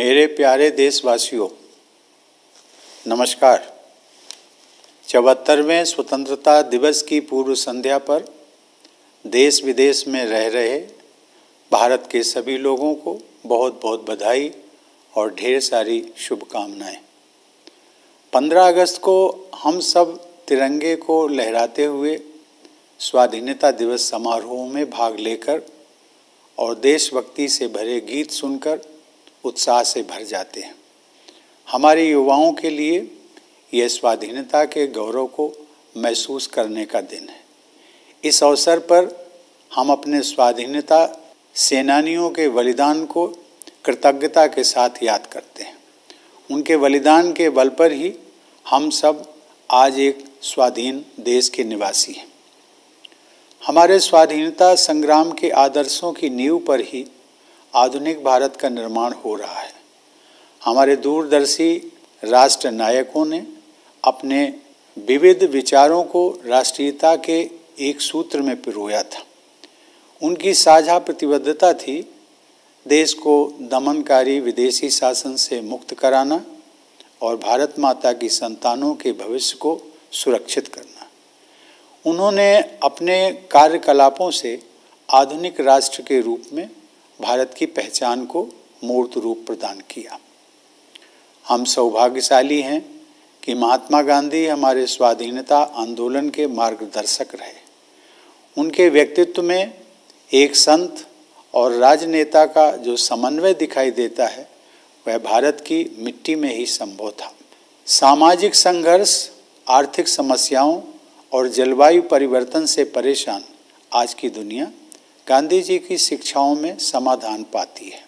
मेरे प्यारे देशवासियों, नमस्कार। 74वें स्वतंत्रता दिवस की पूर्व संध्या पर देश विदेश में रह रहे भारत के सभी लोगों को बहुत बहुत बधाई और ढेर सारी शुभकामनाएं। 15 अगस्त को हम सब तिरंगे को लहराते हुए स्वाधीनता दिवस समारोह में भाग लेकर और देशभक्ति से भरे गीत सुनकर उत्साह से भर जाते हैं। हमारे युवाओं के लिए यह स्वाधीनता के गौरव को महसूस करने का दिन है। इस अवसर पर हम अपने स्वाधीनता सेनानियों के बलिदान को कृतज्ञता के साथ याद करते हैं। उनके बलिदान के बल पर ही हम सब आज एक स्वाधीन देश के निवासी हैं। हमारे स्वाधीनता संग्राम के आदर्शों की नींव पर ही आधुनिक भारत का निर्माण हो रहा है। हमारे दूरदर्शी राष्ट्र नायकों ने अपने विविध विचारों को राष्ट्रीयता के एक सूत्र में पिरोया था। उनकी साझा प्रतिबद्धता थी देश को दमनकारी विदेशी शासन से मुक्त कराना और भारत माता की संतानों के भविष्य को सुरक्षित करना। उन्होंने अपने कार्यकलापों से आधुनिक राष्ट्र के रूप में भारत की पहचान को मूर्त रूप प्रदान किया। हम सौभाग्यशाली हैं कि महात्मा गांधी हमारे स्वाधीनता आंदोलन के मार्गदर्शक रहे। उनके व्यक्तित्व में एक संत और राजनेता का जो समन्वय दिखाई देता है वह भारत की मिट्टी में ही संभव था। सामाजिक संघर्ष, आर्थिक समस्याओं और जलवायु परिवर्तन से परेशान आज की दुनिया गांधी जी की शिक्षाओं में समाधान पाती है।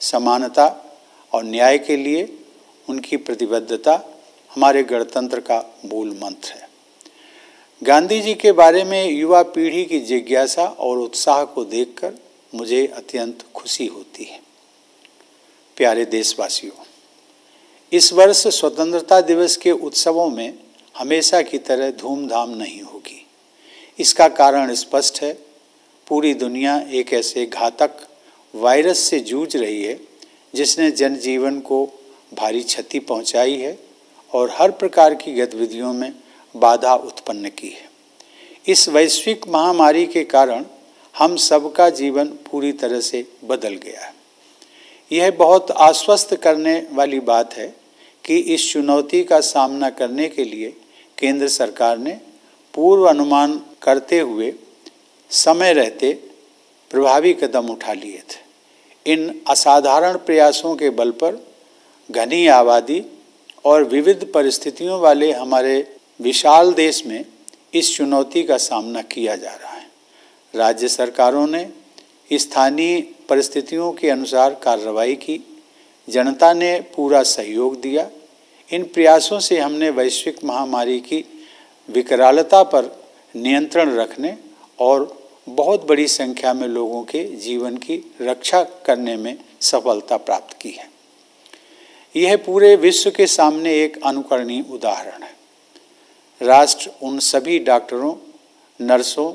समानता और न्याय के लिए उनकी प्रतिबद्धता हमारे गणतंत्र का मूल मंत्र है। गांधी जी के बारे में युवा पीढ़ी की जिज्ञासा और उत्साह को देखकर मुझे अत्यंत खुशी होती है। प्यारे देशवासियों, इस वर्ष स्वतंत्रता दिवस के उत्सवों में हमेशा की तरह धूमधाम नहीं होगी। इसका कारण स्पष्ट है। पूरी दुनिया एक ऐसे घातक वायरस से जूझ रही है जिसने जनजीवन को भारी क्षति पहुंचाई है और हर प्रकार की गतिविधियों में बाधा उत्पन्न की है। इस वैश्विक महामारी के कारण हम सबका जीवन पूरी तरह से बदल गया है। यह बहुत आश्वस्त करने वाली बात है कि इस चुनौती का सामना करने के लिए केंद्र सरकार ने पूर्व अनुमान करते हुए समय रहते प्रभावी कदम उठा लिए थे। इन असाधारण प्रयासों के बल पर घनी आबादी और विविध परिस्थितियों वाले हमारे विशाल देश में इस चुनौती का सामना किया जा रहा है। राज्य सरकारों ने स्थानीय परिस्थितियों के अनुसार कार्रवाई की। जनता ने पूरा सहयोग दिया। इन प्रयासों से हमने वैश्विक महामारी की विकरालता पर नियंत्रण रखने और बहुत बड़ी संख्या में लोगों के जीवन की रक्षा करने में सफलता प्राप्त की है। यह पूरे विश्व के सामने एक अनुकरणीय उदाहरण है। राष्ट्र उन सभी डॉक्टरों, नर्सों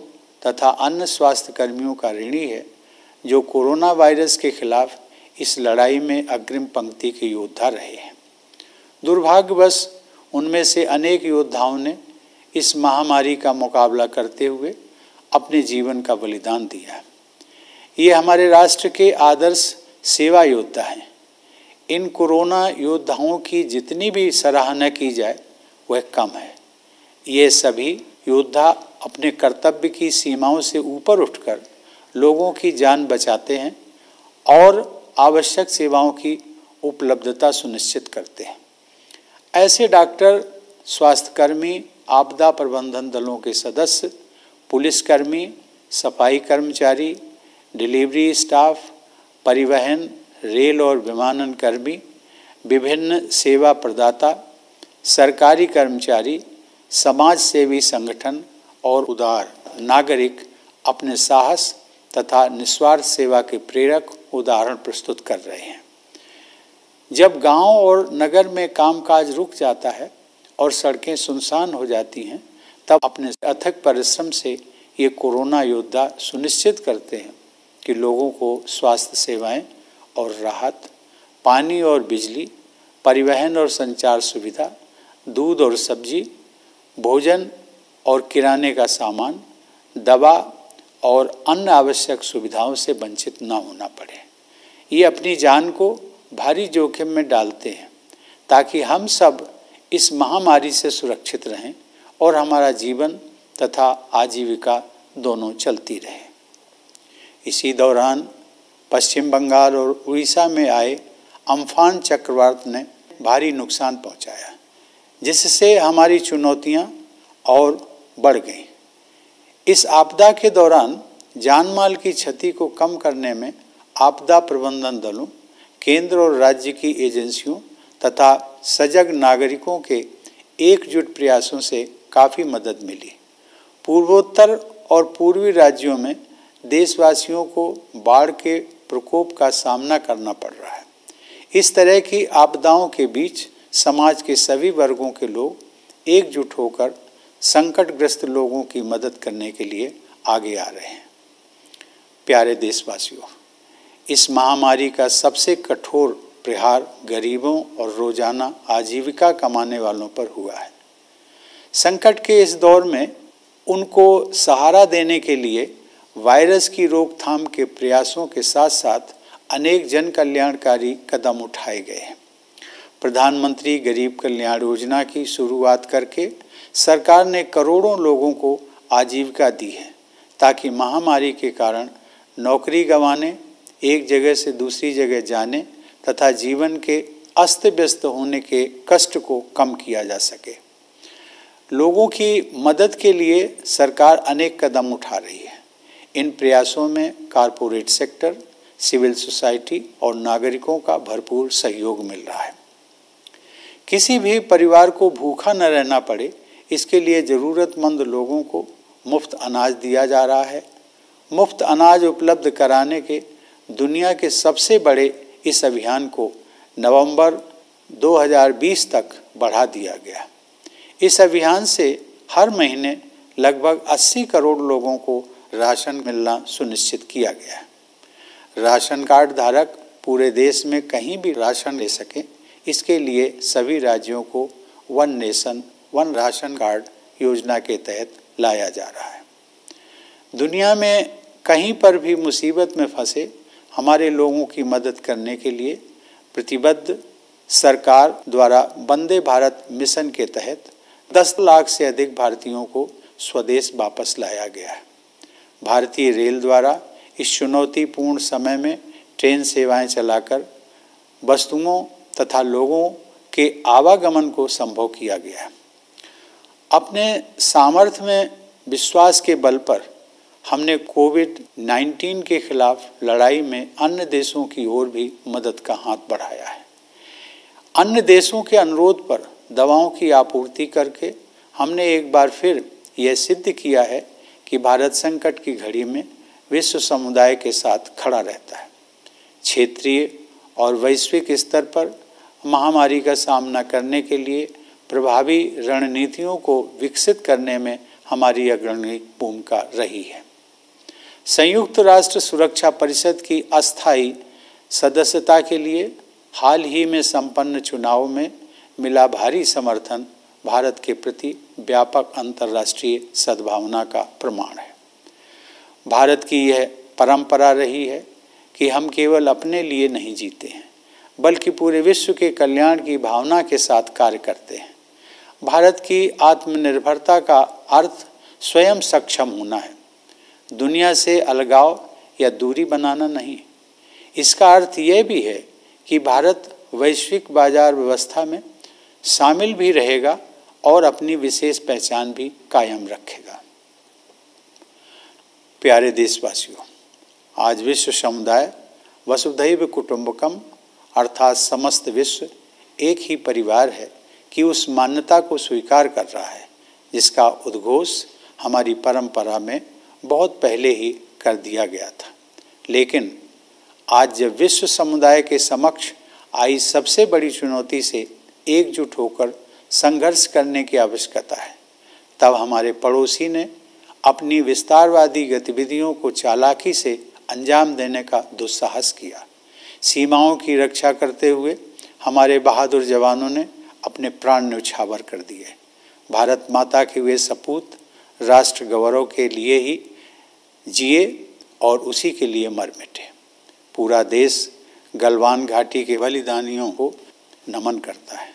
तथा अन्य स्वास्थ्य कर्मियों का ऋणी है जो कोरोना वायरस के खिलाफ इस लड़ाई में अग्रिम पंक्ति के योद्धा रहे हैं। दुर्भाग्यवश उनमें से अनेक योद्धाओं ने इस महामारी का मुकाबला करते हुए अपने जीवन का बलिदान दिया है। ये हमारे राष्ट्र के आदर्श सेवा योद्धा हैं। इन कोरोना योद्धाओं की जितनी भी सराहना की जाए वह कम है। ये सभी योद्धा अपने कर्तव्य की सीमाओं से ऊपर उठकर लोगों की जान बचाते हैं और आवश्यक सेवाओं की उपलब्धता सुनिश्चित करते हैं। ऐसे डॉक्टर, स्वास्थ्यकर्मी, आपदा प्रबंधन दलों के सदस्य, पुलिसकर्मी, सफाई कर्मचारी, डिलीवरी स्टाफ, परिवहन, रेल और विमानन कर्मी, विभिन्न सेवा प्रदाता, सरकारी कर्मचारी, समाज सेवी संगठन और उदार नागरिक अपने साहस तथा निस्वार्थ सेवा के प्रेरक उदाहरण प्रस्तुत कर रहे हैं। जब गांव और नगर में कामकाज रुक जाता है और सड़कें सुनसान हो जाती हैं, तब अपने अथक परिश्रम से ये कोरोना योद्धा सुनिश्चित करते हैं कि लोगों को स्वास्थ्य सेवाएं और राहत पानी और बिजली, परिवहन और संचार सुविधा, दूध और सब्जी, भोजन और किराने का सामान, दवा और अन्य आवश्यक सुविधाओं से वंचित न होना पड़े। ये अपनी जान को भारी जोखिम में डालते हैं ताकि हम सब इस महामारी से सुरक्षित रहें और हमारा जीवन तथा आजीविका दोनों चलती रहे। इसी दौरान पश्चिम बंगाल और उड़ीसा में आए अम्फान चक्रवात ने भारी नुकसान पहुंचाया, जिससे हमारी चुनौतियां और बढ़ गईं। इस आपदा के दौरान जानमाल की क्षति को कम करने में आपदा प्रबंधन दलों, केंद्र और राज्य की एजेंसियों तथा सजग नागरिकों के एकजुट प्रयासों से काफ़ी मदद मिली। पूर्वोत्तर और पूर्वी राज्यों में देशवासियों को बाढ़ के प्रकोप का सामना करना पड़ रहा है। इस तरह की आपदाओं के बीच समाज के सभी वर्गों के लोग एकजुट होकर संकटग्रस्त लोगों की मदद करने के लिए आगे आ रहे हैं। प्यारे देशवासियों, इस महामारी का सबसे कठोर प्रहार गरीबों और रोजाना आजीविका कमाने वालों पर हुआ है। संकट के इस दौर में उनको सहारा देने के लिए वायरस की रोकथाम के प्रयासों के साथ साथ अनेक जन कल्याणकारी कदम उठाए गए हैं। प्रधानमंत्री गरीब कल्याण योजना की शुरुआत करके सरकार ने करोड़ों लोगों को आजीविका दी है, ताकि महामारी के कारण नौकरी गंवाने, एक जगह से दूसरी जगह जाने तथा जीवन के अस्त व्यस्त होने के कष्ट को कम किया जा सके। लोगों की मदद के लिए सरकार अनेक कदम उठा रही है। इन प्रयासों में कॉरपोरेट सेक्टर, सिविल सोसाइटी और नागरिकों का भरपूर सहयोग मिल रहा है। किसी भी परिवार को भूखा न रहना पड़े, इसके लिए ज़रूरतमंद लोगों को मुफ्त अनाज दिया जा रहा है। मुफ्त अनाज उपलब्ध कराने के दुनिया के सबसे बड़े इस अभियान को नवंबर 2020 तक बढ़ा दिया गया। इस अभियान से हर महीने लगभग 80 करोड़ लोगों को राशन मिलना सुनिश्चित किया गया है। राशन कार्ड धारक पूरे देश में कहीं भी राशन ले सकें, इसके लिए सभी राज्यों को one nation one ration card योजना के तहत लाया जा रहा है। दुनिया में कहीं पर भी मुसीबत में फंसे हमारे लोगों की मदद करने के लिए प्रतिबद्ध सरकार द्वारा वंदे भारत मिशन के तहत 10 लाख से अधिक भारतीयों को स्वदेश वापस लाया गया है। भारतीय रेल द्वारा इस चुनौतीपूर्ण समय में ट्रेन सेवाएं चलाकर वस्तुओं तथा लोगों के आवागमन को संभव किया गया है। अपने सामर्थ्य में विश्वास के बल पर हमने कोविड-19 के खिलाफ लड़ाई में अन्य देशों की ओर भी मदद का हाथ बढ़ाया है। अन्य देशों के अनुरोध पर दवाओं की आपूर्ति करके हमने एक बार फिर यह सिद्ध किया है कि भारत संकट की घड़ी में विश्व समुदाय के साथ खड़ा रहता है। क्षेत्रीय और वैश्विक स्तर पर महामारी का सामना करने के लिए प्रभावी रणनीतियों को विकसित करने में हमारी अग्रणी भूमिका रही है। संयुक्त राष्ट्र सुरक्षा परिषद की अस्थायी सदस्यता के लिए हाल ही में संपन्न चुनाव में मिला भारी समर्थन भारत के प्रति व्यापक अंतर्राष्ट्रीय सद्भावना का प्रमाण है। भारत की यह परंपरा रही है कि हम केवल अपने लिए नहीं जीते हैं, बल्कि पूरे विश्व के कल्याण की भावना के साथ कार्य करते हैं। भारत की आत्मनिर्भरता का अर्थ स्वयं सक्षम होना है, दुनिया से अलगाव या दूरी बनाना नहीं। इसका अर्थ यह भी है कि भारत वैश्विक बाजार व्यवस्था में शामिल भी रहेगा और अपनी विशेष पहचान भी कायम रखेगा। प्यारे देशवासियों, आज विश्व समुदाय वसुधैव कुटुंबकम अर्थात समस्त विश्व एक ही परिवार है कि उस मान्यता को स्वीकार कर रहा है, जिसका उद्घोष हमारी परंपरा में बहुत पहले ही कर दिया गया था। लेकिन आज जब विश्व समुदाय के समक्ष आई सबसे बड़ी चुनौती से एकजुट होकर संघर्ष करने की आवश्यकता है, तब हमारे पड़ोसी ने अपनी विस्तारवादी गतिविधियों को चालाकी से अंजाम देने का दुस्साहस किया, सीमाओं की रक्षा करते हुए हमारे बहादुर जवानों ने अपने प्राण न्यौछावर कर दिए। भारत माता के वे सपूत राष्ट्र गौरव के लिए ही जिए और उसी के लिए मर मिटे। पूरा देश गलवान घाटी के बलिदानियों को नमन करता है।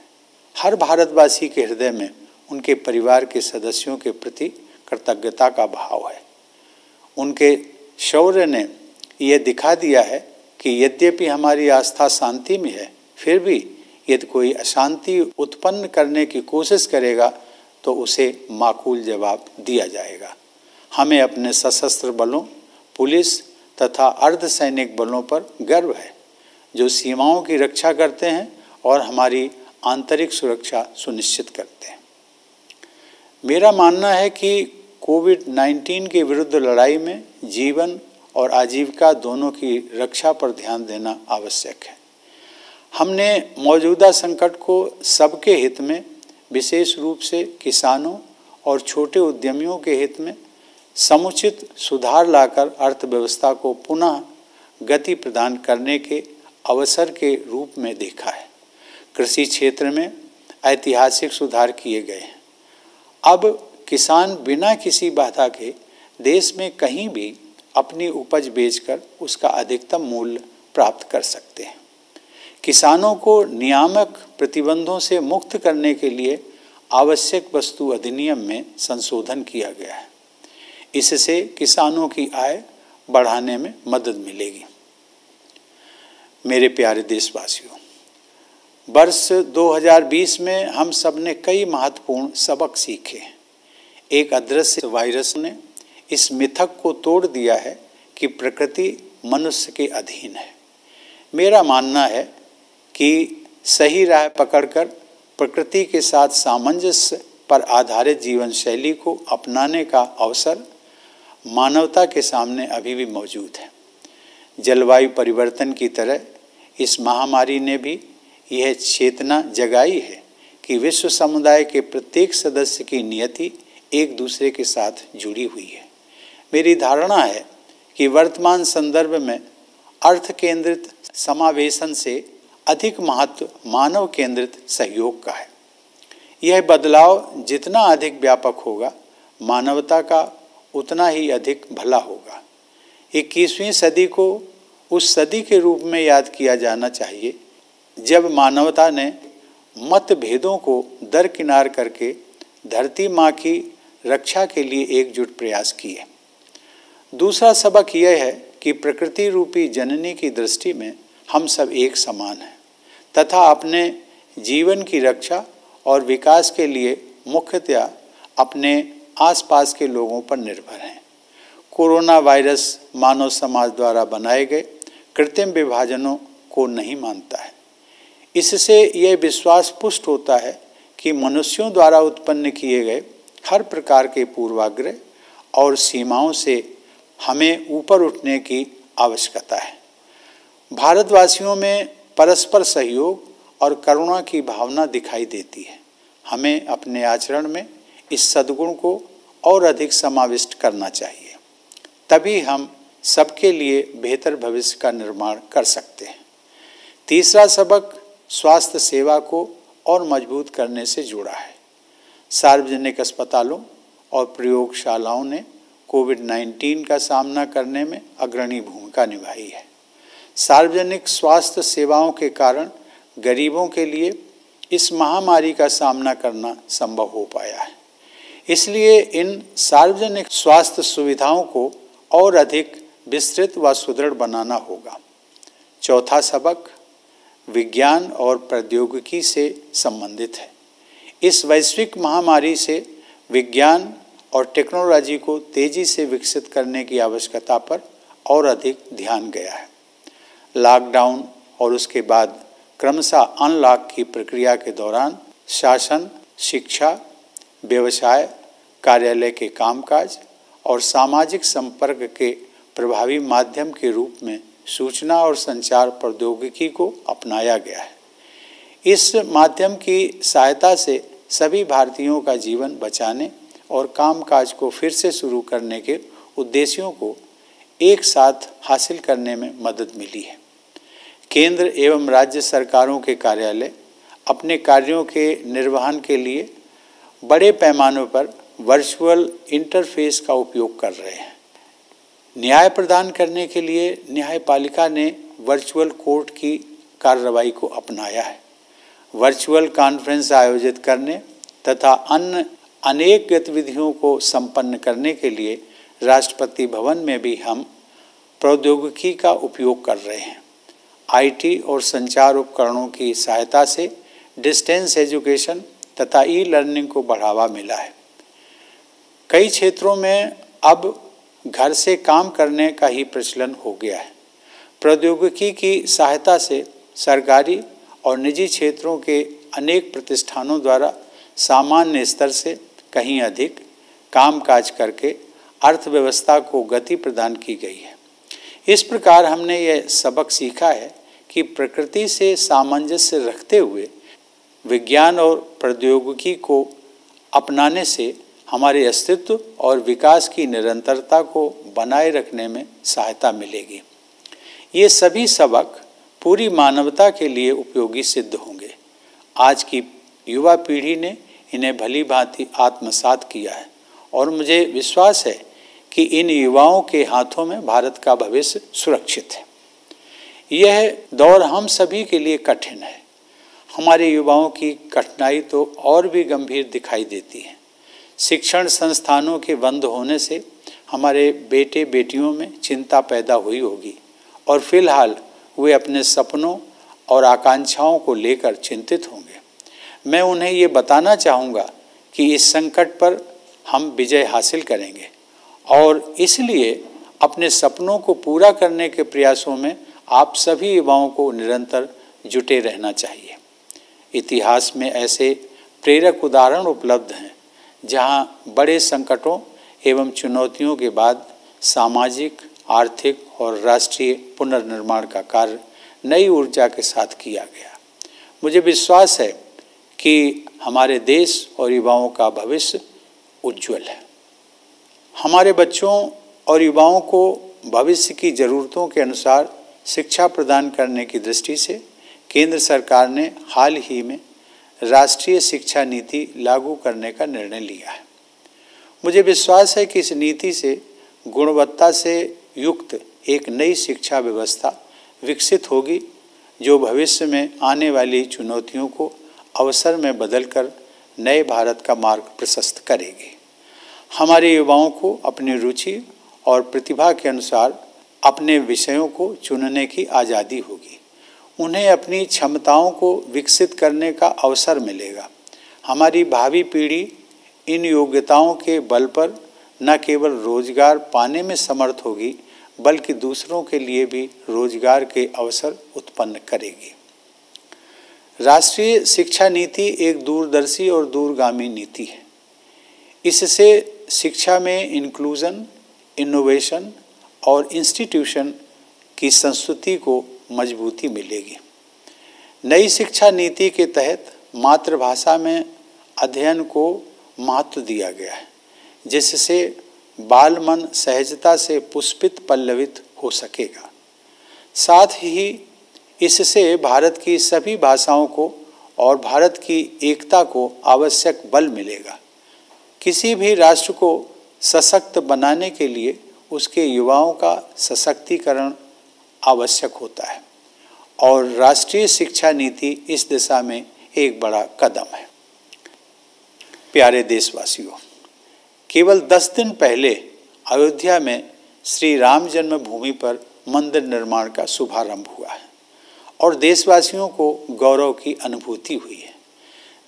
हर भारतवासी के हृदय में उनके परिवार के सदस्यों के प्रति कृतज्ञता का भाव है। उनके शौर्य ने यह दिखा दिया है कि यद्यपि हमारी आस्था शांति में है, फिर भी यदि कोई अशांति उत्पन्न करने की कोशिश करेगा तो उसे माकूल जवाब दिया जाएगा। हमें अपने सशस्त्र बलों, पुलिस तथा अर्धसैनिक बलों पर गर्व है, जो सीमाओं की रक्षा करते हैं और हमारी आंतरिक सुरक्षा सुनिश्चित करते हैं। मेरा मानना है कि कोविड-19 के विरुद्ध लड़ाई में जीवन और आजीविका दोनों की रक्षा पर ध्यान देना आवश्यक है। हमने मौजूदा संकट को सबके हित में, विशेष रूप से किसानों और छोटे उद्यमियों के हित में समुचित सुधार लाकर अर्थव्यवस्था को पुनः गति प्रदान करने के अवसर के रूप में देखा है। कृषि क्षेत्र में ऐतिहासिक सुधार किए गए हैं। अब किसान बिना किसी बाधा के देश में कहीं भी अपनी उपज बेचकर उसका अधिकतम मूल्य प्राप्त कर सकते हैं। किसानों को नियामक प्रतिबंधों से मुक्त करने के लिए आवश्यक वस्तु अधिनियम में संशोधन किया गया है। इससे किसानों की आय बढ़ाने में मदद मिलेगी। मेरे प्यारे देशवासियों, वर्ष 2020 में हम सब ने कई महत्वपूर्ण सबक सीखे। एक अदृश्य वायरस ने इस मिथक को तोड़ दिया है कि प्रकृति मनुष्य के अधीन है। मेरा मानना है कि सही राह पकड़कर प्रकृति के साथ सामंजस्य पर आधारित जीवन शैली को अपनाने का अवसर मानवता के सामने अभी भी मौजूद है। जलवायु परिवर्तन की तरह इस महामारी ने भी यह चेतना जगाई है कि विश्व समुदाय के प्रत्येक सदस्य की नियति एक दूसरे के साथ जुड़ी हुई है। मेरी धारणा है कि वर्तमान संदर्भ में अर्थ केंद्रित समावेशन से अधिक महत्व मानव केंद्रित सहयोग का है। यह बदलाव जितना अधिक व्यापक होगा, मानवता का उतना ही अधिक भला होगा। 21वीं सदी को उस सदी के रूप में याद किया जाना चाहिए जब मानवता ने मतभेदों को दरकिनार करके धरती माँ की रक्षा के लिए एकजुट प्रयास किए। दूसरा सबक यह है कि प्रकृति रूपी जननी की दृष्टि में हम सब एक समान हैं तथा अपने जीवन की रक्षा और विकास के लिए मुख्यतया अपने आसपास के लोगों पर निर्भर हैं। कोरोना वायरस मानव समाज द्वारा बनाए गए कृत्रिम विभाजनों को नहीं मानता है। इससे यह विश्वास पुष्ट होता है कि मनुष्यों द्वारा उत्पन्न किए गए हर प्रकार के पूर्वाग्रह और सीमाओं से हमें ऊपर उठने की आवश्यकता है। भारतवासियों में परस्पर सहयोग और करुणा की भावना दिखाई देती है। हमें अपने आचरण में इस सद्गुण को और अधिक समाविष्ट करना चाहिए, तभी हम सबके लिए बेहतर भविष्य का निर्माण कर सकते हैं। तीसरा सबक स्वास्थ्य सेवा को और मजबूत करने से जुड़ा है। सार्वजनिक अस्पतालों और प्रयोगशालाओं ने कोविड-19 का सामना करने में अग्रणी भूमिका निभाई है। सार्वजनिक स्वास्थ्य सेवाओं के कारण गरीबों के लिए इस महामारी का सामना करना संभव हो पाया है। इसलिए इन सार्वजनिक स्वास्थ्य सुविधाओं को और अधिक विस्तृत व सुदृढ़ बनाना होगा। चौथा सबक विज्ञान और प्रौद्योगिकी से संबंधित है। इस वैश्विक महामारी से विज्ञान और टेक्नोलॉजी को तेजी से विकसित करने की आवश्यकता पर और अधिक ध्यान गया है। लॉकडाउन और उसके बाद क्रमशः अनलॉक की प्रक्रिया के दौरान शासन, शिक्षा, व्यवसाय, कार्यालय के कामकाज और सामाजिक संपर्क के प्रभावी माध्यम के रूप में सूचना और संचार प्रौद्योगिकी को अपनाया गया है। इस माध्यम की सहायता से सभी भारतीयों का जीवन बचाने और कामकाज को फिर से शुरू करने के उद्देश्यों को एक साथ हासिल करने में मदद मिली है। केंद्र एवं राज्य सरकारों के कार्यालय अपने कार्यों के निर्वहन के लिए बड़े पैमाने पर वर्चुअल इंटरफेस का उपयोग कर रहे हैं। न्याय प्रदान करने के लिए न्यायपालिका ने वर्चुअल कोर्ट की कार्रवाई को अपनाया है। वर्चुअल कॉन्फ्रेंस आयोजित करने तथा अन्य अनेक गतिविधियों को संपन्न करने के लिए राष्ट्रपति भवन में भी हम प्रौद्योगिकी का उपयोग कर रहे हैं। आईटी और संचार उपकरणों की सहायता से डिस्टेंस एजुकेशन तथा ई लर्निंग को बढ़ावा मिला है। कई क्षेत्रों में अब घर से काम करने का ही प्रचलन हो गया है। प्रौद्योगिकी की सहायता से सरकारी और निजी क्षेत्रों के अनेक प्रतिष्ठानों द्वारा सामान्य स्तर से कहीं अधिक कामकाज करके अर्थव्यवस्था को गति प्रदान की गई है। इस प्रकार हमने यह सबक सीखा है कि प्रकृति से सामंजस्य रखते हुए विज्ञान और प्रौद्योगिकी को अपनाने से हमारे अस्तित्व और विकास की निरंतरता को बनाए रखने में सहायता मिलेगी। ये सभी सबक पूरी मानवता के लिए उपयोगी सिद्ध होंगे। आज की युवा पीढ़ी ने इन्हें भली भांति आत्मसात किया है और मुझे विश्वास है कि इन युवाओं के हाथों में भारत का भविष्य सुरक्षित है। यह दौर हम सभी के लिए कठिन है। हमारे युवाओं की कठिनाई तो और भी गंभीर दिखाई देती है। शिक्षण संस्थानों के बंद होने से हमारे बेटे बेटियों में चिंता पैदा हुई होगी और फिलहाल वे अपने सपनों और आकांक्षाओं को लेकर चिंतित होंगे। मैं उन्हें ये बताना चाहूँगा कि इस संकट पर हम विजय हासिल करेंगे और इसलिए अपने सपनों को पूरा करने के प्रयासों में आप सभी युवाओं को निरंतर जुटे रहना चाहिए। इतिहास में ऐसे प्रेरक उदाहरण उपलब्ध हैं जहाँ बड़े संकटों एवं चुनौतियों के बाद सामाजिक, आर्थिक और राष्ट्रीय पुनर्निर्माण का कार्य नई ऊर्जा के साथ किया गया। मुझे विश्वास है कि हमारे देश और युवाओं का भविष्य उज्जवल है। हमारे बच्चों और युवाओं को भविष्य की ज़रूरतों के अनुसार शिक्षा प्रदान करने की दृष्टि से केंद्र सरकार ने हाल ही में राष्ट्रीय शिक्षा नीति लागू करने का निर्णय लिया है। मुझे विश्वास है कि इस नीति से गुणवत्ता से युक्त एक नई शिक्षा व्यवस्था विकसित होगी जो भविष्य में आने वाली चुनौतियों को अवसर में बदलकर नए भारत का मार्ग प्रशस्त करेगी। हमारे युवाओं को अपनी रुचि और प्रतिभा के अनुसार अपने विषयों को चुनने की आज़ादी होगी। उन्हें अपनी क्षमताओं को विकसित करने का अवसर मिलेगा। हमारी भावी पीढ़ी इन योग्यताओं के बल पर न केवल रोजगार पाने में समर्थ होगी बल्कि दूसरों के लिए भी रोजगार के अवसर उत्पन्न करेगी। राष्ट्रीय शिक्षा नीति एक दूरदर्शी और दूरगामी नीति है। इससे शिक्षा में इंक्लूजन, इनोवेशन और इंस्टीट्यूशन की संस्कृति को मजबूती मिलेगी। नई शिक्षा नीति के तहत मातृभाषा में अध्ययन को महत्व दिया गया है, जिससे बाल मन सहजता से पुष्पित पल्लवित हो सकेगा। साथ ही इससे भारत की सभी भाषाओं को और भारत की एकता को आवश्यक बल मिलेगा। किसी भी राष्ट्र को सशक्त बनाने के लिए उसके युवाओं का सशक्तिकरण आवश्यक होता है और राष्ट्रीय शिक्षा नीति इस दिशा में एक बड़ा कदम है। प्यारे देशवासियों, केवल 10 दिन पहले अयोध्या में श्री राम जन्मभूमि पर मंदिर निर्माण का शुभारंभ हुआ है और देशवासियों को गौरव की अनुभूति हुई है।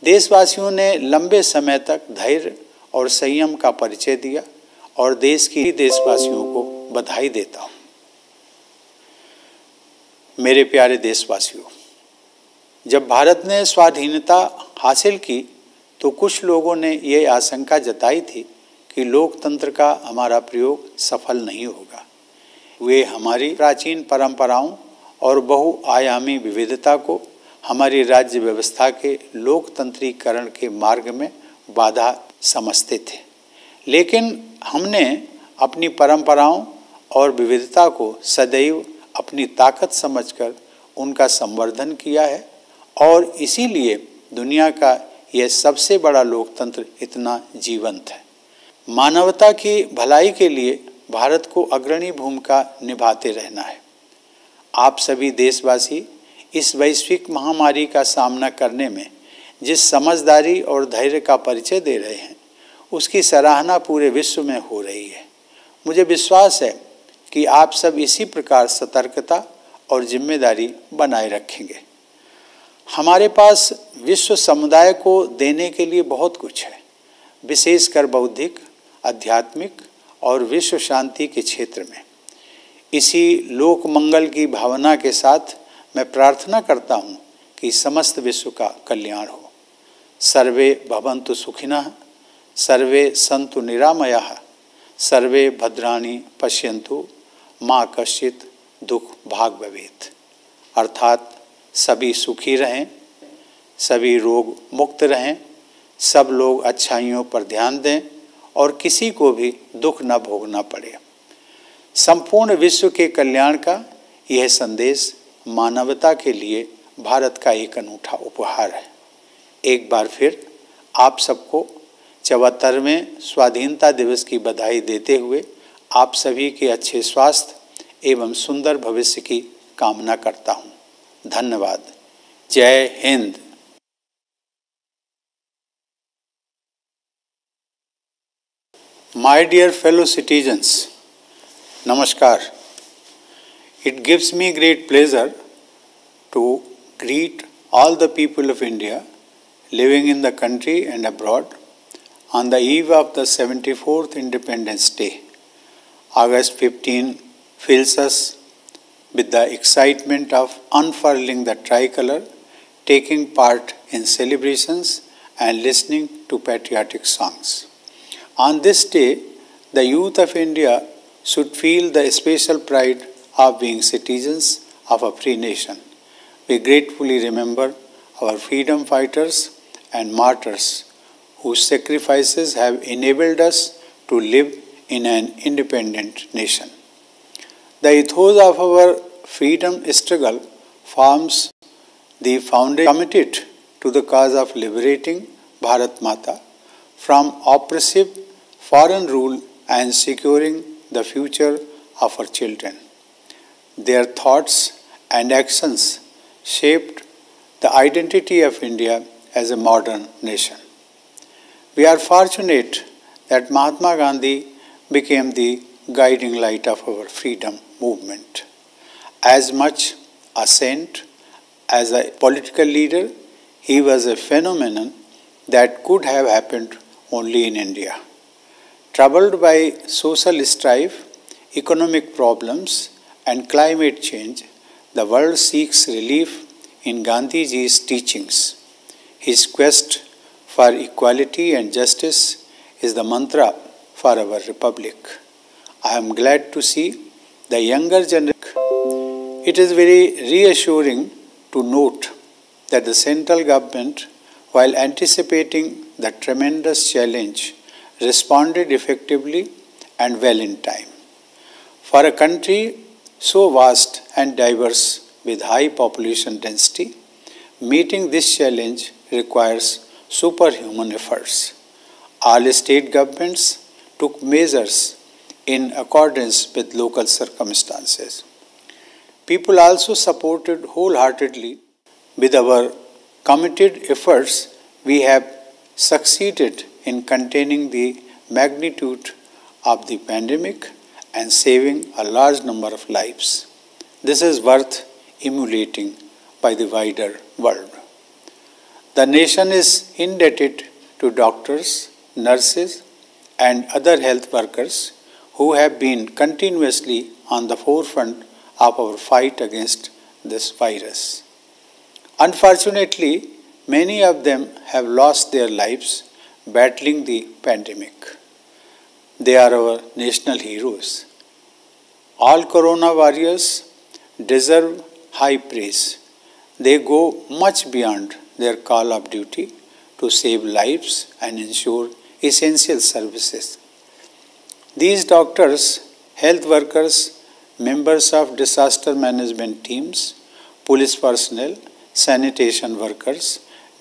देशवासियों ने लंबे समय तक धैर्य और संयम का परिचय दिया और देश की देशवासियों को बधाई देता हूँ। मेरे प्यारे देशवासियों, जब भारत ने स्वाधीनता हासिल की तो कुछ लोगों ने ये आशंका जताई थी कि लोकतंत्र का हमारा प्रयोग सफल नहीं होगा। वे हमारी प्राचीन परंपराओं और बहुआयामी विविधता को हमारी राज्य व्यवस्था के लोकतंत्रीकरण के मार्ग में बाधा समझते थे, लेकिन हमने अपनी परंपराओं और विविधता को सदैव अपनी ताकत समझकर उनका संवर्धन किया है और इसीलिए दुनिया का यह सबसे बड़ा लोकतंत्र इतना जीवंत है। मानवता की भलाई के लिए भारत को अग्रणी भूमिका निभाते रहना है। आप सभी देशवासी इस वैश्विक महामारी का सामना करने में जिस समझदारी और धैर्य का परिचय दे रहे हैं, उसकी सराहना पूरे विश्व में हो रही है। मुझे विश्वास है कि आप सब इसी प्रकार सतर्कता और जिम्मेदारी बनाए रखेंगे। हमारे पास विश्व समुदाय को देने के लिए बहुत कुछ है, विशेषकर बौद्धिक, आध्यात्मिक और विश्व शांति के क्षेत्र में। इसी लोक मंगल की भावना के साथ मैं प्रार्थना करता हूँ कि समस्त विश्व का कल्याण हो। सर्वे भवन्तु सुखिनः, सर्वे सन्तु निरामयाः, सर्वे भद्राणि पश्यन्तु, मा कश्चित् दुख भाग भवेत्। अर्थात सभी सुखी रहें, सभी रोग मुक्त रहें, सब लोग अच्छाइयों पर ध्यान दें और किसी को भी दुख न भोगना पड़े। संपूर्ण विश्व के कल्याण का यह संदेश मानवता के लिए भारत का एक अनूठा उपहार है। एक बार फिर आप सबको 74वें स्वाधीनता दिवस की बधाई देते हुए आप सभी के अच्छे स्वास्थ्य एवं सुंदर भविष्य की कामना करता हूँ। धन्यवाद। जय Hind. My dear fellow citizens, Namaskar. It gives me great pleasure to greet all the people of India living in the country and abroad on the eve of the 74th Independence Day. August 15 fills us with the excitement of unfurling the tricolor, taking part in celebrations and listening to patriotic songs. On this day, the youth of India should feel the special pride of being citizens of a free nation. We gratefully remember our freedom fighters and martyrs whose sacrifices have enabled us to live in an independent nation. The ethos of our freedom struggle forms the foundation committed to the cause of liberating Bharat Mata from oppressive foreign rule and securing the future of our children. Their thoughts and actions shaped the identity of India as a modern nation. We are fortunate that Mahatma Gandhi became the guiding light of our freedom movement. As much a saint as a political leader, he was a phenomenon that could have happened only in India. Troubled by social strife, economic problems, and climate change, the world seeks relief in Gandhiji's teachings. His quest for equality and justice is the mantra for our republic. I am glad to see the younger generation. It is very reassuring to note that the central government, while anticipating the tremendous challenge, responded effectively and well in time. For a country so vast and diverse with high population density, meeting this challenge requires superhuman efforts. All state governments took measures in accordance with local circumstances. People also supported wholeheartedly. With our committed efforts, we have succeeded in containing the magnitude of the pandemic and saving a large number of lives. This is worth emulating by the wider world. The nation is indebted to doctors, nurses, and other health workers who have been continuously on the forefront of our fight against this virus. Unfortunately, many of them have lost their lives battling the pandemic. They are our national heroes. All corona warriors deserve high praise. They go much beyond their call of duty to save lives and ensure essential services. These doctors, health workers, members of disaster management teams, police personnel, sanitation workers,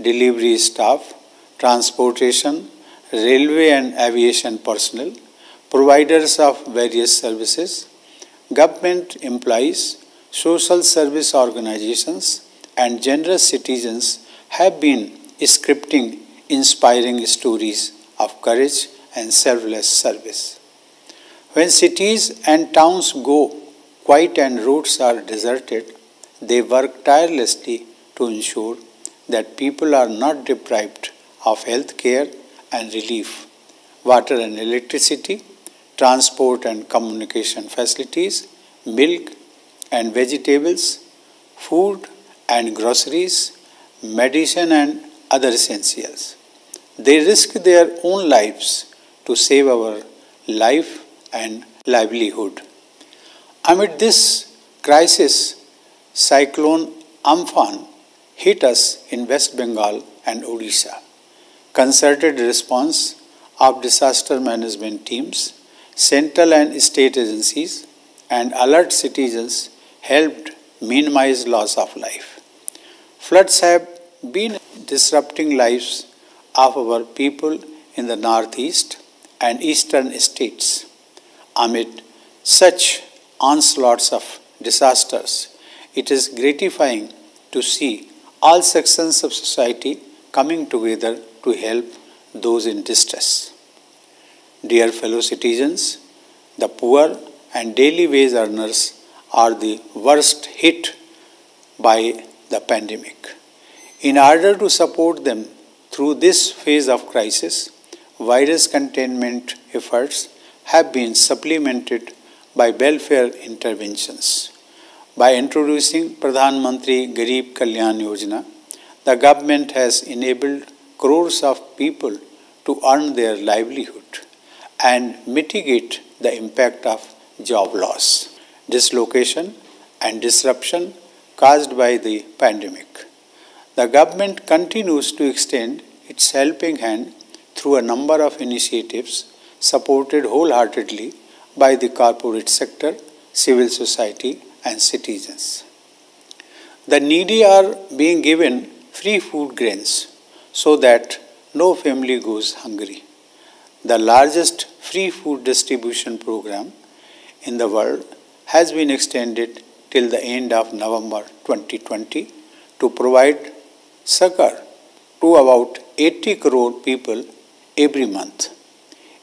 delivery staff, transportation, railway and aviation personnel, providers of various services, government employees, social service organizations, and generous citizens have been scripting inspiring stories of courage and selfless service. When cities and towns go quiet and roads are deserted, they work tirelessly to ensure that people are not deprived of health care and relief, water and electricity, transport and communication facilities, milk and vegetables, food and groceries, medicine and other essentials. They risk their own lives to save our life and livelihood. Amid this crisis, Cyclone Amphan hit us in West Bengal and Odisha. Concerted response of disaster management teams, central and state agencies, and alert citizens helped minimize loss of life. Floods have been disrupting lives of our people in the northeast and eastern states. Amid such onslaughts of disasters, it is gratifying to see all sections of society coming together to help those in distress. Dear fellow citizens, the poor and daily wage earners are the worst hit by the pandemic. In order to support them through this phase of crisis, virus containment efforts have been supplemented by welfare interventions. By introducing Pradhan Mantri Garib Kalyan Yojana, the government has enabled crores of people to earn their livelihood and mitigate the impact of job loss, dislocation, and disruption caused by the pandemic. The government continues to extend its helping hand through a number of initiatives supported wholeheartedly by the corporate sector, civil society, and citizens. The needy are being given free food grains so that no family goes hungry. The largest free food distribution program in the world has been extended till the end of November 2020 to provide succor to about 80 crore people every month.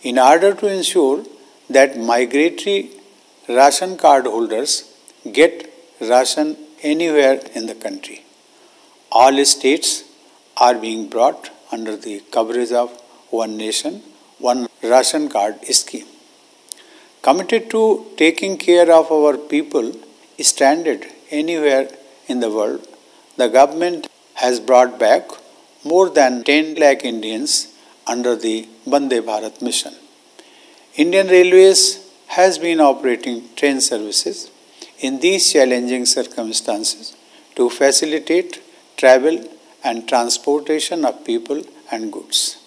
In order to ensure that migratory ration card holders get ration anywhere in the country, all states are being brought under the coverage of One Nation, One Ration Card scheme. Committed to taking care of our people stranded anywhere in the world, the government has brought back more than 10 lakh Indians under the Vande Bharat mission. Indian Railways has been operating train services in these challenging circumstances to facilitate travel and transportation of people and goods.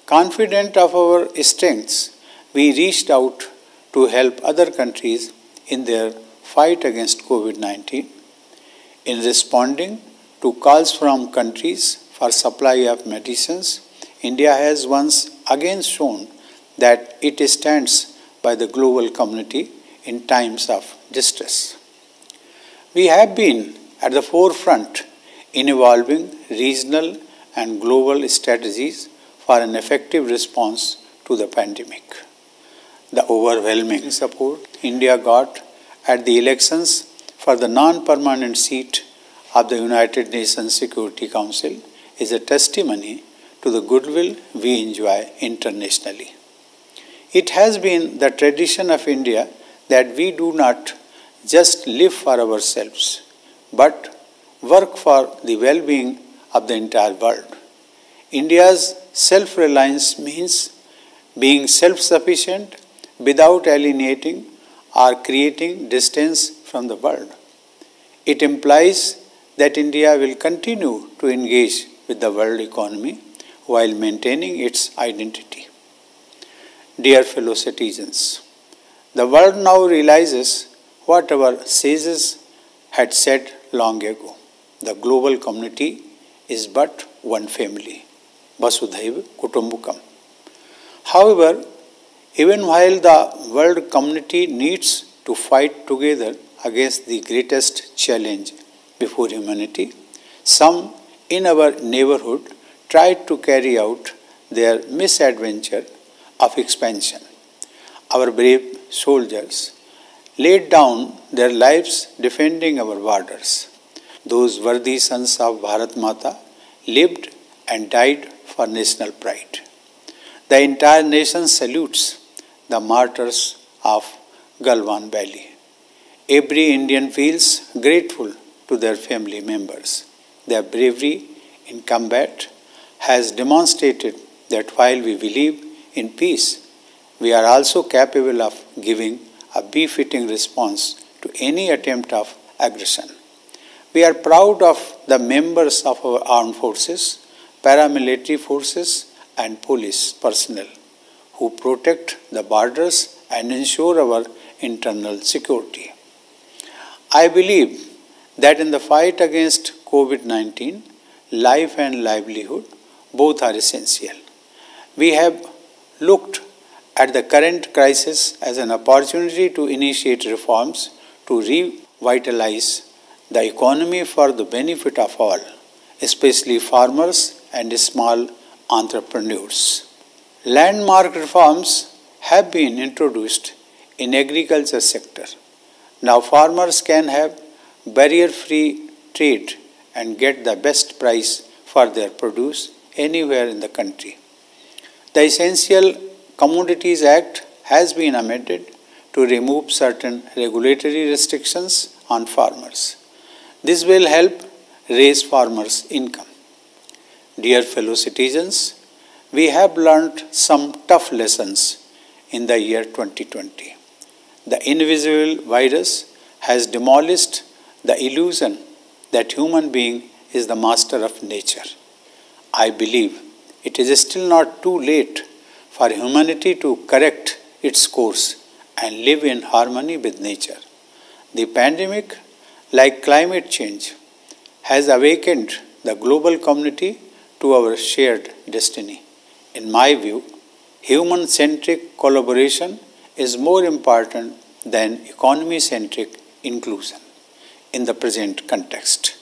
Confident of our strengths, we reached out to help other countries in their fight against COVID-19. In responding to calls from countries for supply of medicines, India has once again shown that it stands by the global community in times of distress. We have been at the forefront in evolving regional and global strategies for an effective response to the pandemic. The overwhelming support India got at the elections for the non-permanent seat of the United Nations Security Council is a testimony to the goodwill we enjoy internationally. It has been the tradition of India that we do not just live for ourselves, but work for the well-being of the entire world. India's self-reliance means being self-sufficient without alienating or creating distance from the world. It implies that India will continue to engage with the world economy while maintaining its identity. Dear fellow citizens, the world now realizes what our sages had said long ago. The global community is but one family, Vasudhaiva Kutumbakam. However, even while the world community needs to fight together against the greatest challenge before humanity, some in our neighborhood tried to carry out their misadventure of expansion. Our brave soldiers laid down their lives defending our borders. Those worthy sons of Bharat Mata lived and died for national pride. The entire nation salutes the martyrs of Galwan Valley. Every Indian feels grateful to their family members. Their bravery in combat has demonstrated that while we believe in peace, we are also capable of giving a befitting response to any attempt of aggression. We are proud of the members of our armed forces, paramilitary forces, and police personnel who protect the borders and ensure our internal security. I believe that in the fight against COVID-19, life and livelihood both are essential. We have looked at the current crisis as an opportunity to initiate reforms to revitalize the economy for the benefit of all, especially farmers and small entrepreneurs. Landmark reforms have been introduced in agriculture sector. Now farmers can have barrier-free trade and get the best price for their produce anywhere in the country. The Essential Commodities Act has been amended to remove certain regulatory restrictions on farmers. This will help raise farmers' income. Dear fellow citizens, we have learnt some tough lessons in the year 2020. The invisible virus has demolished the illusion that human being is the master of nature. I believe it is still not too late for humanity to correct its course and live in harmony with nature. The pandemic, like climate change, has awakened the global community to our shared destiny. In my view, human-centric collaboration is more important than economy-centric inclusion in the present context.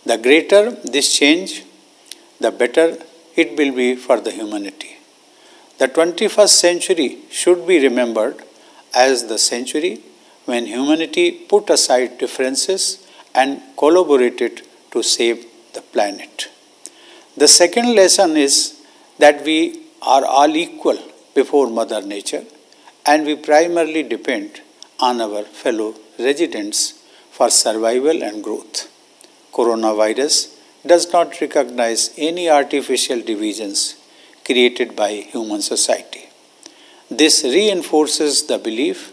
The greater this change, the better it will be for the humanity. The 21st century should be remembered as the century when humanity put aside differences and collaborated to save the planet. The second lesson is that we are all equal before Mother Nature and we primarily depend on our fellow residents for survival and growth. Coronavirus does not recognize any artificial divisions created by human society. This reinforces the belief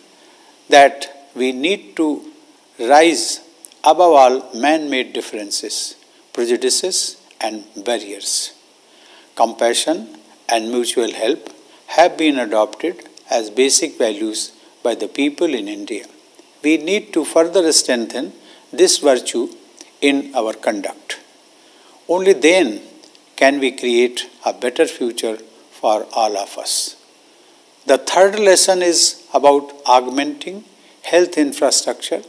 that we need to rise above all man-made differences, prejudices, and barriers. Compassion and mutual help have been adopted as basic values by the people in India. We need to further strengthen this virtue in our conduct. Only then can we create a better future for all of us. The third lesson is about augmenting health infrastructure.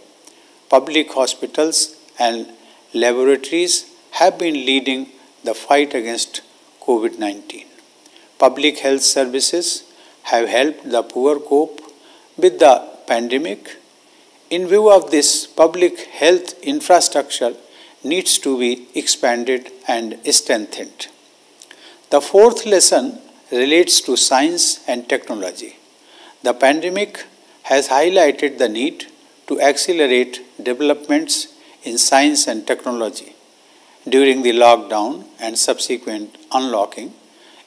Public hospitals and laboratories have been leading the fight against COVID-19. Public health services have helped the poor cope with the pandemic. In view of this, public health infrastructure needs to be expanded and strengthened. The fourth lesson relates to science and technology. The pandemic has highlighted the need to accelerate developments in science and technology. During the lockdown and subsequent unlocking,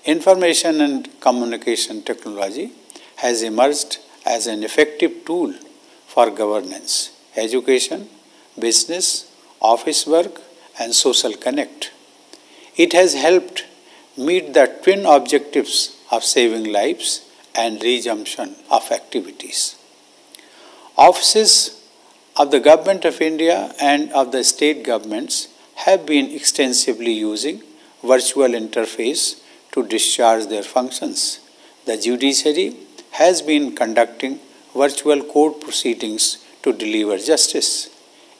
information and communication technology has emerged as an effective tool for governance, education, business, office work, and social connect. It has helped meet the twin objectives of saving lives and resumption of activities. Offices of the Government of India and of the state governments have been extensively using virtual interface to discharge their functions. The judiciary has been conducting virtual court proceedings to deliver justice.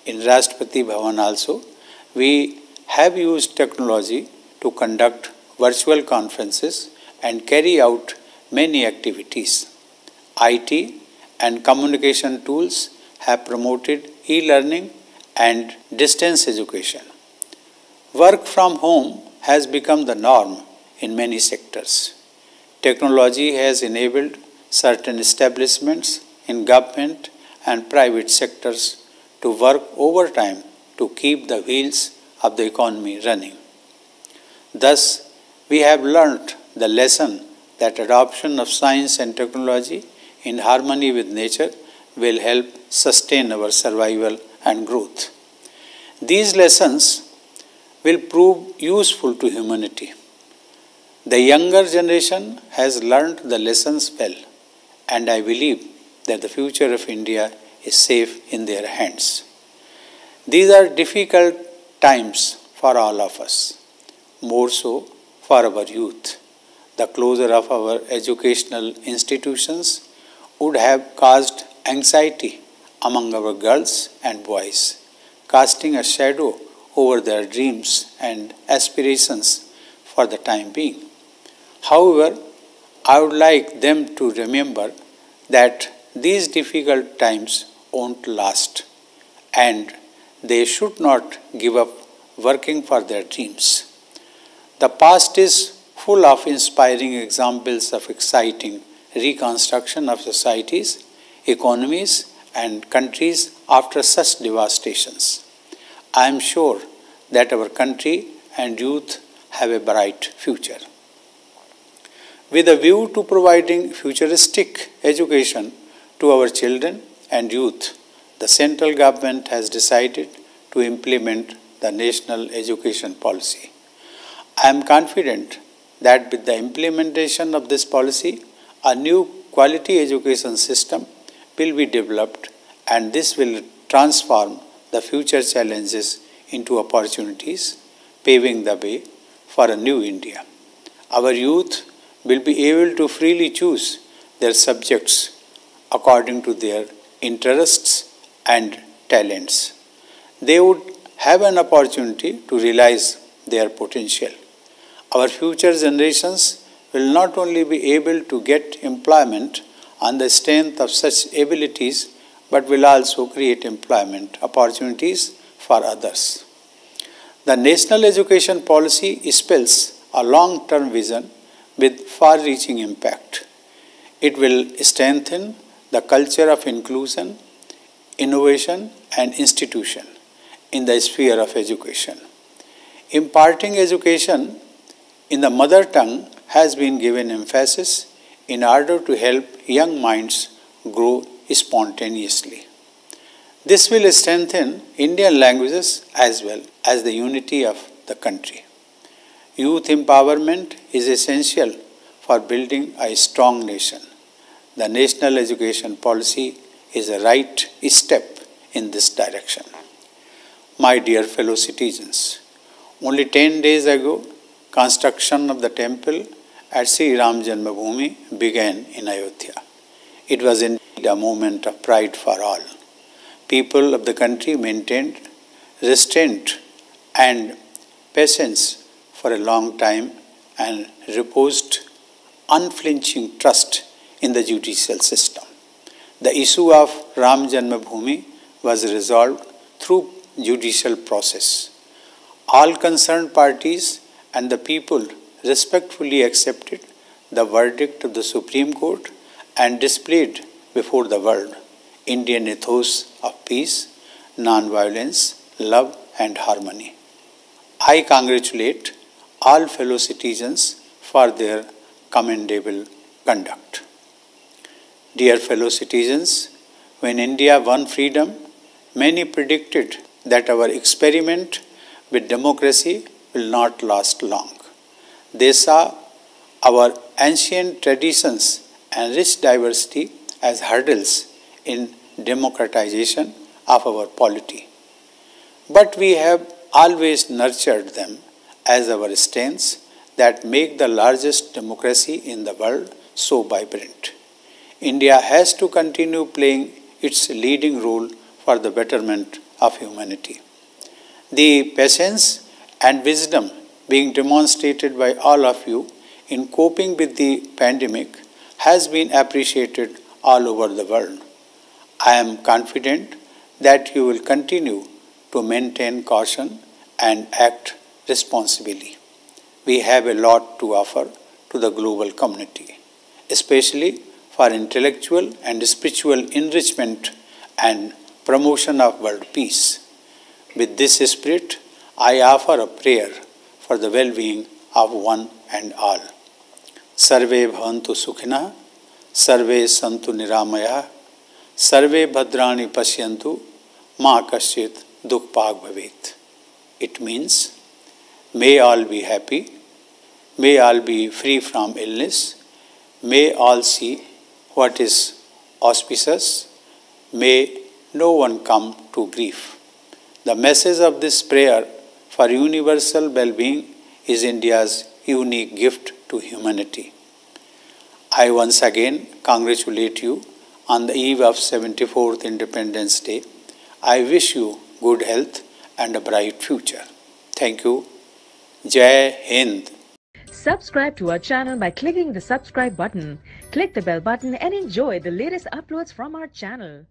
In Rashtrapati Bhavan also, we have used technology to conduct virtual conferences and carry out many activities. IT and communication tools have promoted e-learning and distance education. Work from home has become the norm in many sectors. Technology has enabled certain establishments in government and private sectors to work overtime to keep the wheels of the economy running. Thus, we have learnt the lesson that adoption of science and technology in harmony with nature will help sustain our survival and growth. These lessons will prove useful to humanity. The younger generation has learnt the lessons well, and I believe that the future of India is safe in their hands. These are difficult times for all of us, more so for our youth. The closure of our educational institutions would have caused anxiety among our girls and boys, casting a shadow over their dreams and aspirations for the time being. However, I would like them to remember that these difficult times won't last, and they should not give up working for their dreams. The past is full of inspiring examples of exciting reconstruction of societies, economies, and countries after such devastations. I am sure that our country and youth have a bright future. With a view to providing futuristic education to our children and youth, the central government has decided to implement the National Education Policy. I am confident that with the implementation of this policy, a new quality education system will be developed, and this will transform the future challenges into opportunities, paving the way for a new India. Our youth will be able to freely choose their subjects according to their interests and talents. They would have an opportunity to realize their potential. Our future generations will not only be able to get employment on the strength of such abilities, but will also create employment opportunities for others. The National Education Policy spells a long-term vision with far-reaching impact. It will strengthen the culture of inclusion, innovation, and institution in the sphere of education. Imparting education in the mother tongue has been given emphasis in order to help young minds grow spontaneously. This will strengthen Indian languages as well as the unity of the country. Youth empowerment is essential for building a strong nation. The National Education Policy is a right step in this direction. My dear fellow citizens, only 10 days ago, construction of the temple at Sri Ram Janmabhoomi began in Ayodhya. It was indeed a moment of pride for all. People of the country maintained restraint and patience for a long time and reposed unflinching trust in the judicial system. The issue of Ram Janmabhoomi was resolved through judicial process. All concerned parties and the people respectfully accepted the verdict of the Supreme Court and displayed before the world Indian ethos of peace, non-violence, love and harmony. I congratulate all fellow citizens for their commendable conduct. Dear fellow citizens, when India won freedom, many predicted that our experiment with democracy will not last long. They saw our ancient traditions and rich diversity as hurdles in democratization of our polity. But we have always nurtured them as our strengths that make the largest democracy in the world so vibrant. India has to continue playing its leading role for the betterment of humanity. The patience and wisdom being demonstrated by all of you in coping with the pandemic has been appreciated all over the world. I am confident that you will continue to maintain caution and act responsibly. We have a lot to offer to the global community, especially for intellectual and spiritual enrichment and promotion of world peace. With this spirit, I offer a prayer for the well-being of one and all. Sarve bhavantu sukhina, sarve santu niramaya, sarve bhadrani pasyantu, ma kasyit dukpag bhavet. It means, may all be happy, may all be free from illness, may all see what is auspicious, may no one come to grief. The message of this prayer for universal well-being is India's unique gift to humanity. I once again congratulate you on the eve of 74th Independence Day. I wish you good health and a bright future. Thank you. Jai Hind. Subscribe to our channel by clicking the subscribe button. Click the bell button and enjoy the latest uploads from our channel.